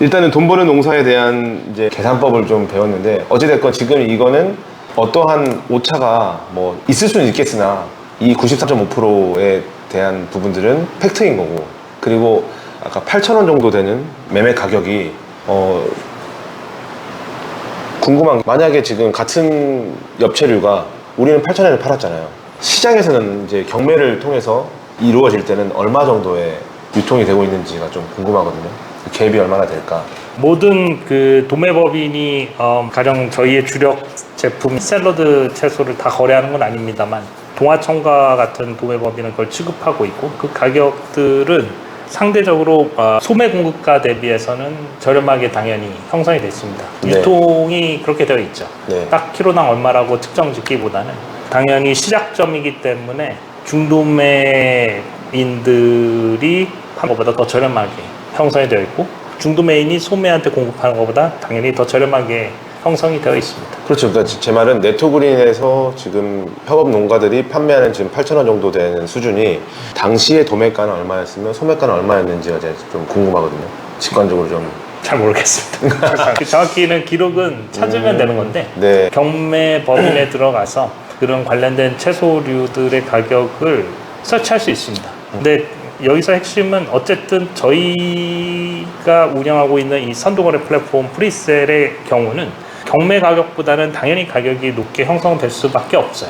일단은 돈 버는 농사에 대한 이제 계산법을 좀 배웠는데, 어찌됐건 지금 이거는 어떠한 오차가 뭐 있을 수는 있겠으나 이 94.5%에 대한 부분들은 팩트인 거고, 그리고 아까 8,000원 정도 되는 매매 가격이 궁금한 게, 만약에 지금 같은 엽채류가 우리는 8,000원에 팔았잖아요. 시장에서는 이제 경매를 통해서 이루어질 때는 얼마 정도의 유통이 되고 있는지가 좀 궁금하거든요. 갭이 얼마나 될까? 모든 그 도매법인이 가령 저희의 주력 제품 샐러드 채소를 다 거래하는 건 아닙니다만, 동아청과 같은 도매법인은 그걸 취급하고 있고, 그 가격들은 상대적으로 소매 공급가 대비해서는 저렴하게 당연히 형성이 됐습니다. 네. 유통이 그렇게 되어 있죠. 네. 딱 키로당 얼마라고 특정 짓기보다는 당연히 시작점이기 때문에 중도매인들이 파는 것보다 더 저렴하게 형성이 되어 있고, 중도매인이 소매한테 공급하는 것보다 당연히 더 저렴하게 형성이 되어 있습니다. 그렇죠. 그러니까 제 말은 네토그린에서 지금 협업 농가들이 판매하는 지금 8,000원 정도 되는 수준이 당시의 도매가는 얼마였으면 소매가는 얼마였는지가 이제 좀 궁금하거든요. 직관적으로 좀. 잘 모르겠습니다. 정확히는 기록은 찾으면 되는 건데, 네. 경매 법인에 들어가서 그런 관련된 채소류들의 가격을 서치할 수 있습니다. 근데 여기서 핵심은 어쨌든 저희가 운영하고 있는 이 선도거래 플랫폼 프리셀의 경우는 경매 가격보다는 당연히 가격이 높게 형성될 수밖에 없어요.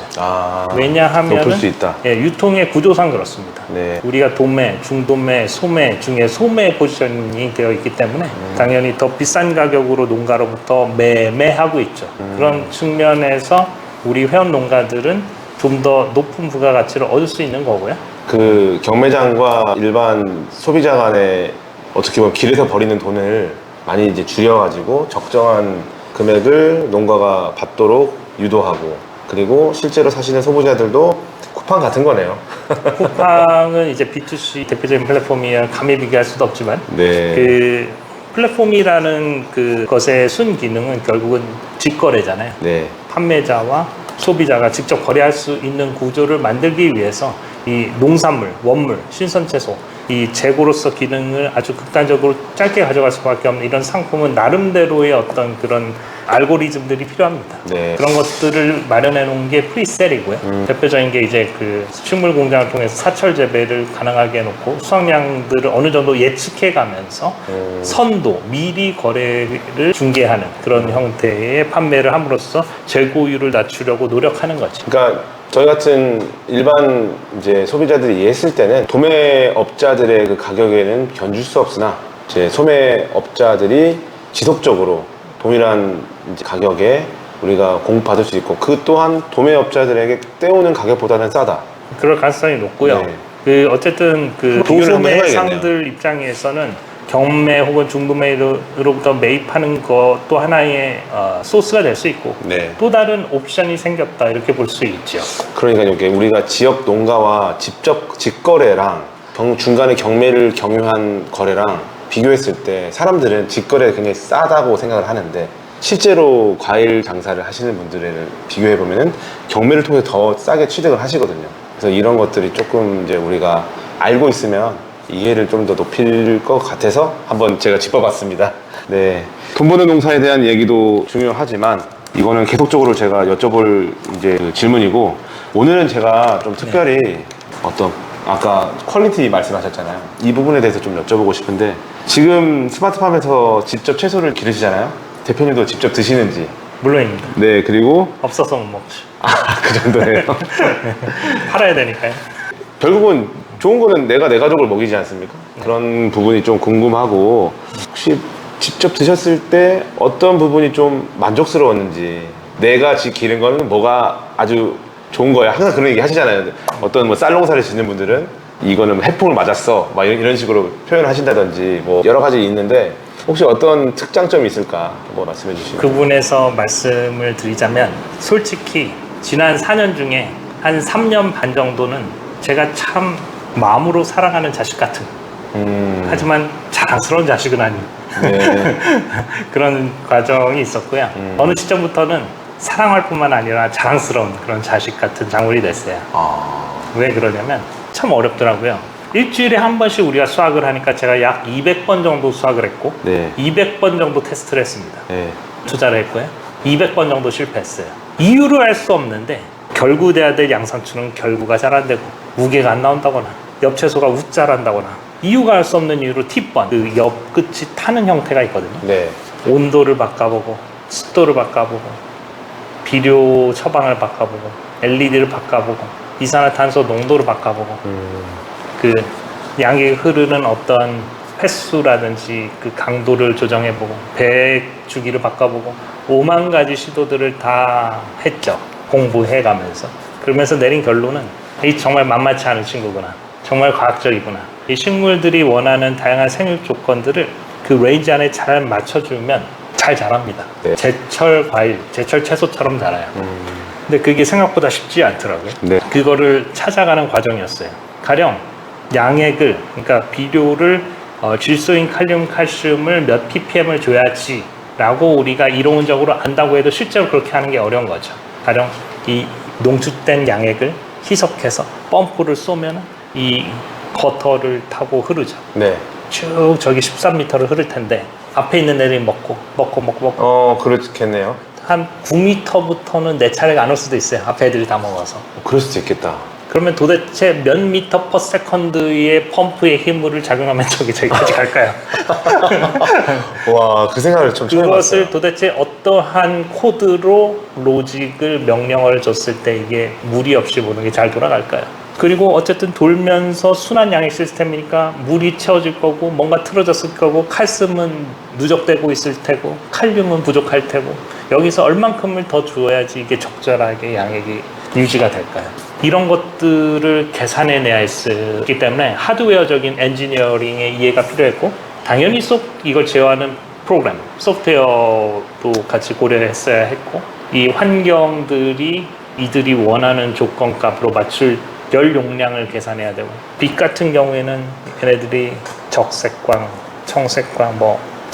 왜냐하면 높을 수 있다. 유통의 구조상 그렇습니다. 네. 우리가 도매, 중도매, 소매 중에 소매 포지션이 되어 있기 때문에 당연히 더 비싼 가격으로 농가로부터 매매하고 있죠. 그런 측면에서 우리 회원 농가들은 좀 더 높은 부가가치를 얻을 수 있는 거고요. 그 경매장과 일반 소비자 간에 어떻게 보면 길에서 버리는 돈을 많이 이제 줄여가지고 적정한 금액을 농가가 받도록 유도하고, 그리고 실제로 사시는 소비자들도 쿠팡 같은 거네요. 쿠팡은 이제 B2C 대표적인 플랫폼이야 감히 비교할 수도 없지만, 네. 그 플랫폼이라는 그것의 순기능은 결국은 직거래잖아요. 네. 판매자와 소비자가 직접 거래할 수 있는 구조를 만들기 위해서 이 농산물, 원물, 신선채소, 이 재고로서 기능을 아주 극단적으로 짧게 가져갈 수밖에 없는 이런 상품은 나름대로의 어떤 그런 알고리즘들이 필요합니다. 네. 그런 것들을 마련해 놓은 게 프리셀이고요. 대표적인 게 이제 그 식물 공장을 통해서 사철 재배를 가능하게 해놓고 수확량들을 어느 정도 예측해 가면서 선도, 미리 거래를 중개하는 그런 형태의 판매를 함으로써 재고율을 낮추려고 노력하는 거죠. 그러니까 저희 같은 일반 이제 소비자들이 이해했을 때는 도매업자들의 그 가격에는 견줄 수 없으나, 이제 소매업자들이 지속적으로 동일한 이제 가격에 우리가 공급받을 수 있고, 그 또한 도매업자들에게 떼오는 가격보다는 싸다. 그럴 가능성이 높고요. 네. 어쨌든 그 비교를 한번 도소매상들 입장에서는 경매 혹은 중도매로부터 매입하는 것도 하나의 소스가 될 수 있고, 네. 또 다른 옵션이 생겼다 이렇게 볼 수 있죠. 그러니까 이게 우리가 지역 농가와 직접 직거래랑 중간에 경매를 경유한 거래랑 비교했을 때 사람들은 직거래가 굉장히 싸다고 생각을 하는데, 실제로 과일 장사를 하시는 분들을 비교해보면은 경매를 통해 더 싸게 취득을 하시거든요. 그래서 이런 것들이 조금 이제 우리가 알고 있으면 이해를 좀 더 높일 것 같아서 한번 제가 짚어봤습니다. 네. 돈 버는 농사에 대한 얘기도 중요하지만, 이거는 계속적으로 제가 여쭤볼 이제 그 질문이고, 오늘은 제가 좀 특별히 어떤, 아까 퀄리티 말씀하셨잖아요. 이 부분에 대해서 좀 여쭤보고 싶은데, 지금 스마트팜에서 직접 채소를 기르시잖아요. 대표님도 직접 드시는지. 물론입니다. 네, 그리고 없어서 못 먹죠. 그 정도네요. 팔아야 되니까요. 결국은 좋은 거는 내가 내 가족을 먹이지 않습니까? 그런 부분이 좀 궁금하고, 혹시 직접 드셨을 때 어떤 부분이 좀 만족스러웠는지, 내가 기른 거는 뭐가 아주 좋은 거야, 항상 그런 얘기 하시잖아요. 어떤 뭐 쌀농사를 짓는 분들은 이거는 해풍을 맞았어, 막 이런 식으로 표현을 하신다든지, 뭐 여러 가지 있는데, 혹시 어떤 특장점이 있을까 한번 말씀해 주시면. 그 부분에서 말씀을 드리자면, 솔직히 지난 4년 중에 한 3년 반 정도는 제가 참 마음으로 사랑하는 자식 같은, 하지만 자랑스러운 자식은 아닌 네. 그런 과정이 있었고요. 어느 시점부터는 사랑할 뿐만 아니라 자랑스러운 그런 자식 같은 작물이 됐어요. 왜 그러냐면 참 어렵더라고요. 일주일에 한 번씩 우리가 수확을 하니까 제가 약 200번 정도 수확을 했고 네. 200번 정도 테스트를 했습니다. 네. 투자를 했고요. 200번 정도 실패했어요. 이유를 알 수 없는데 결구돼야 될 양상추는 결구가 잘 안 되고 무게가 안 나온다거나 옆 채소가 우짜란다거나 이유가 알 수 없는 이유로 T번 그 옆 끝이 타는 형태가 있거든요. 네. 온도를 바꿔보고 습도를 바꿔보고 비료 처방을 바꿔보고 LED를 바꿔보고 이산화탄소 농도를 바꿔보고 그 양이 흐르는 어떤 횟수라든지 그 강도를 조정해보고 배 주기를 바꿔보고 5만 가지 시도들을 다 했죠. 공부해가면서. 그러면서 내린 결론은 이 정말 만만치 않은 친구구나. 정말 과학적이구나. 이 식물들이 원하는 다양한 생육 조건들을 그 레인지 안에 잘 맞춰주면 잘 자랍니다. 네. 제철 과일, 제철 채소처럼 자라요. 근데 그게 생각보다 쉽지 않더라고요. 네. 그거를 찾아가는 과정이었어요. 가령 양액을, 그러니까 비료를 질소인 칼륨, 칼슘을 몇 ppm을 줘야지 라고 우리가 이론적으로 안다고 해도 실제로 그렇게 하는 게 어려운 거죠. 가령 이 농축된 양액을 희석해서 펌프를 쏘면 이 거터를 타고 흐르죠. 네. 쭉 저기 13m를 흐를 텐데 앞에 있는 애들이 먹고 그렇겠네요. 한 9m부터는 내 차례가 안 올 수도 있어요. 앞에 애들이 다 먹어서. 그럴 수도 있겠다. 그러면 도대체 몇 미터 퍼 세컨드의 펌프의 힘을 작용하면 저기까지 갈까요? 와, 그 생각을 좀 처음 그것을 해봤어요. 도대체 어떠한 코드로 로직을 명령을 줬을 때 이게 무리 없이 모든 게 잘 돌아갈까요? 그리고 어쨌든 돌면서 순환 양액 시스템이니까 물이 채워질 거고 뭔가 틀어졌을 거고 칼슘은 누적되고 있을 테고 칼륨은 부족할 테고 여기서 얼만큼을 더 주어야지 이게 적절하게 양액이 유지가 될까요? 이런 것들을 계산해내야 했기 때문에 하드웨어적인 엔지니어링의 이해가 필요했고 당연히 이걸 제어하는 프로그램, 소프트웨어도 같이 고려했어야 했고 이 환경들이 이들이 원하는 조건값으로 맞출 열 용량을 계산해야 되고 빛 같은 경우에는 얘네들이 적색광, 청색광,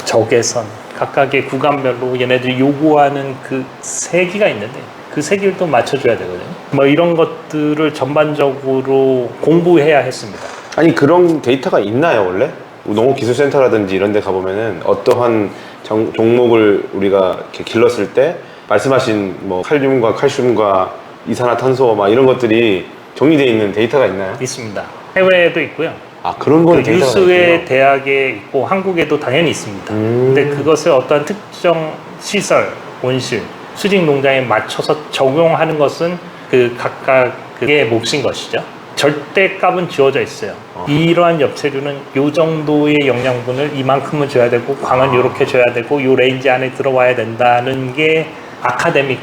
적외선 각각의 구간별로 얘네들이 요구하는 그 세기가 있는데 그 세기를 또 맞춰줘야 되거든요. 이런 것들을 전반적으로 공부해야 했습니다. 아니, 그런 데이터가 있나요, 원래? 농업기술센터라든지 이런 데 가보면은 어떠한 종목을 우리가 이렇게 길렀을 때 말씀하신 칼륨과 칼슘과 이산화탄소 이런 것들이 정리되어 있는 데이터가 있나요? 있습니다. 해외에도 있고요. 아, 그런 건 데이터가 유수의 있군요. 대학에 있고 한국에도 당연히 있습니다. 근데 그것을 어떤 특정 시설, 온실, 수직 농장에 맞춰서 적용하는 것은 그 각각의 몫인 것이죠. 절대값은 주어져 있어요. 이러한 엽채류는 이 정도의 영양분을 이만큼은 줘야 되고 광은 이렇게 줘야 되고 이 레인지 안에 들어와야 된다는 게 아카데믹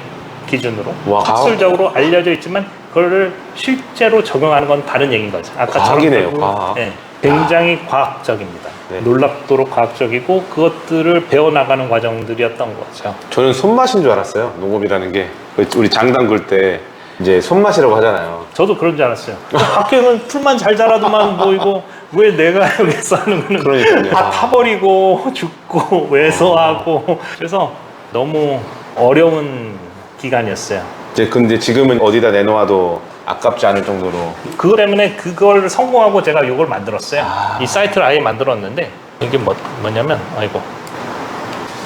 기준으로 학술적으로 알려져 있지만 그거를 실제로 적용하는 건 다른 얘기인 거죠. 과학이네요, 과학. 네, 굉장히 과학적입니다. 네. 놀랍도록 과학적이고 그것들을 배워나가는 과정들이었던 거죠. 저는 손맛인 줄 알았어요. 농업이라는 게. 우리 장 담글 때 이제 손맛이라고 하잖아요. 저도 그런 줄 알았어요. 밖에는 풀만 잘 자라도만 보이고 왜 내가 여기서 하는 거는 그러니까요. 다 타버리고 죽고 왜소하고 그래서 너무 어려운 기간이었어요. 근데 지금은 어디다 내놓아도 아깝지 않을 정도로. 그것 때문에 그걸 성공하고 제가 이걸 만들었어요. 이 사이트를 아예 만들었는데 이게 뭐냐면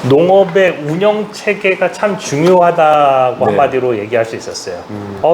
농업의 운영 체계가 참 중요하다고 네. 한마디로 얘기할 수 있었어요.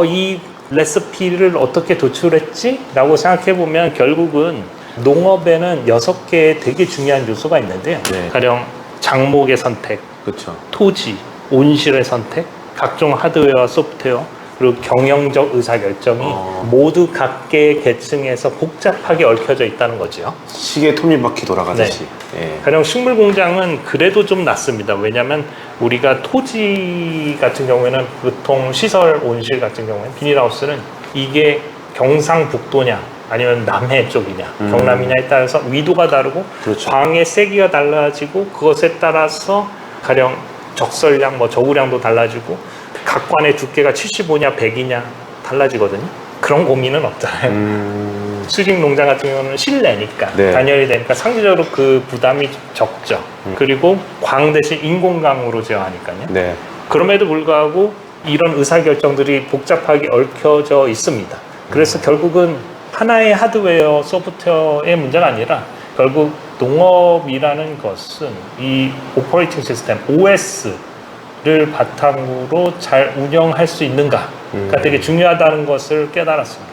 이 레시피를 어떻게 도출했지? 라고 생각해 보면 결국은 농업에는 6개의 되게 중요한 요소가 있는데요. 네. 가령 장목의 선택, 그렇죠. 토지, 온실의 선택, 각종 하드웨어와 소프트웨어, 그리고 경영적 의사결정이 모두 각계의 계층에서 복잡하게 얽혀져 있다는 거죠. 시계 톱니바퀴 돌아가듯이. 예. 가령 식물 공장은 그래도 좀 낫습니다. 왜냐하면 우리가 토지 같은 경우에는 보통 시설 온실 같은 경우에는 비닐하우스는 이게 경상북도냐 아니면 남해 쪽이냐 경남이냐에 따라서 위도가 다르고 그렇죠. 광의 세기가 달라지고 그것에 따라서 가령 적설량, 저우량도 달라지고 각관의 두께가 75냐 100이냐 달라지거든요. 그런 고민은 없잖아요. 수직 농장 같은 경우는 실내니까 네. 단열이 되니까 상대적으로 그 부담이 적죠. 그리고 광 대신 인공광으로 제어하니까요. 네. 그럼에도 불구하고 이런 의사결정들이 복잡하게 얽혀져 있습니다. 그래서 결국은 하나의 하드웨어, 소프트웨어의 문제가 아니라 결국 농업이라는 것은 이 오퍼레이팅 시스템, OS를 바탕으로 잘 운영할 수 있는가가 되게 중요하다는 것을 깨달았습니다.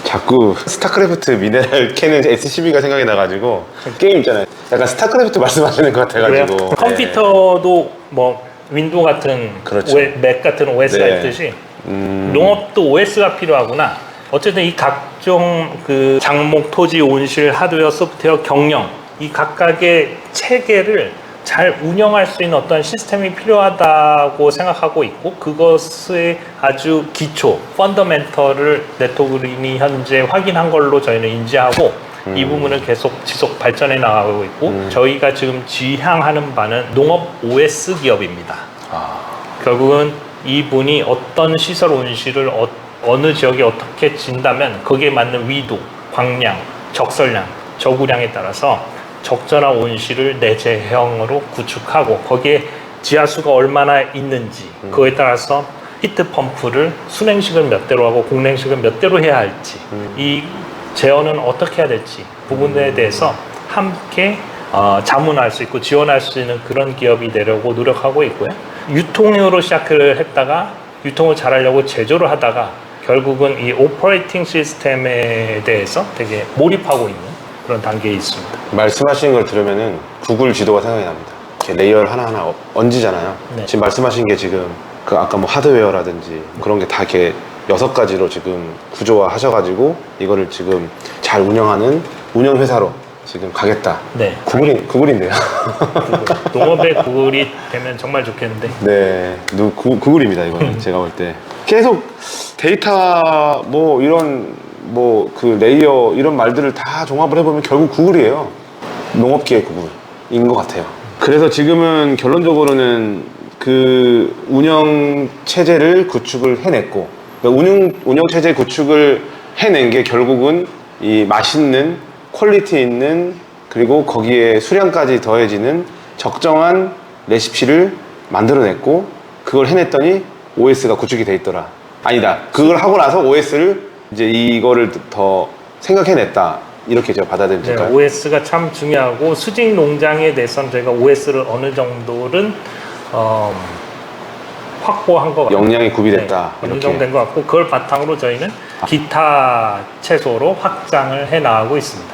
자꾸 스타크래프트 미네랄 캐는 SCB가 생각이 나가지고 게임 있잖아요. 약간 스타크래프트 말씀하시는 것 같아가지고. 그래요? 컴퓨터도 뭐 윈도우 같은 그렇죠. 맥 같은 OS가 네. 있듯이 농업도 OS가 필요하구나. 어쨌든 이 각종 그 장목, 토지, 온실, 하드웨어, 소프트웨어, 경영 이 각각의 체계를 잘 운영할 수 있는 어떤 시스템이 필요하다고 생각하고 있고 그것의 아주 기초, 펀더멘털을 네트워크림이 현재 확인한 걸로 저희는 인지하고 이 부분을 계속 지속 발전해 나가고 있고 저희가 지금 지향하는 바는 농업 OS 기업입니다. 결국은 이분이 어떤 시설 온실을 어느 지역에 어떻게 진다면 거기에 맞는 위도, 광량, 적설량, 저구량에 따라서 적절한 온실을 내 제형으로 구축하고 거기에 지하수가 얼마나 있는지 그거에 따라서 히트 펌프를 순행식을 몇 대로 하고 공냉식을 몇 대로 해야 할지 이 제어는 어떻게 해야 될지 부분에 대해서 함께 자문할 수 있고 지원할 수 있는 그런 기업이 되려고 노력하고 있고요. 유통으로 시작을 했다가 유통을 잘하려고 제조를 하다가 결국은 이 오퍼레이팅 시스템에 대해서 되게 몰입하고 있는 그런 단계에 있습니다. 말씀하시는 걸 들으면은 구글 지도가 생각이 납니다. 이렇게 레이어를 하나하나 얹으잖아요. 네. 지금 말씀하신 게 지금 그 아까 뭐 하드웨어라든지 그런 게 다 이렇게 6가지로 지금 구조화 하셔가지고 이거를 지금 잘 운영하는 운영회사로 지금 가겠다. 네. 구글인데요. 농업의 구글이 되면 정말 좋겠는데. 네, 구글입니다 이거는 제가 볼 때 계속 데이터 뭐 이런 뭐 그 레이어 이런 말들을 다 종합을 해보면 결국 구글이에요. 농업계의 구글인 것 같아요. 그래서 지금은 결론적으로는 그 운영 체제를 구축을 해냈고 그러니까 운영 체제 구축을 해낸 게 결국은 이 맛있는 퀄리티 있는 그리고 거기에 수량까지 더해지는 적정한 레시피를 만들어냈고 그걸 해냈더니 OS가 구축이 돼 있더라. 아니다. 그걸 하고 나서 OS를 이제 이거를 더 생각해냈다. 이렇게 제가 받아들일까요? 네, OS가 참 중요하고 수직 농장에 대해서는 저희가 OS를 어느 정도는 확보한 것 같아요. 역량이 구비됐다. 네, 어느 이렇게. 정도 된 것 같고 그걸 바탕으로 저희는 기타 채소로 확장을 해 나가고 있습니다.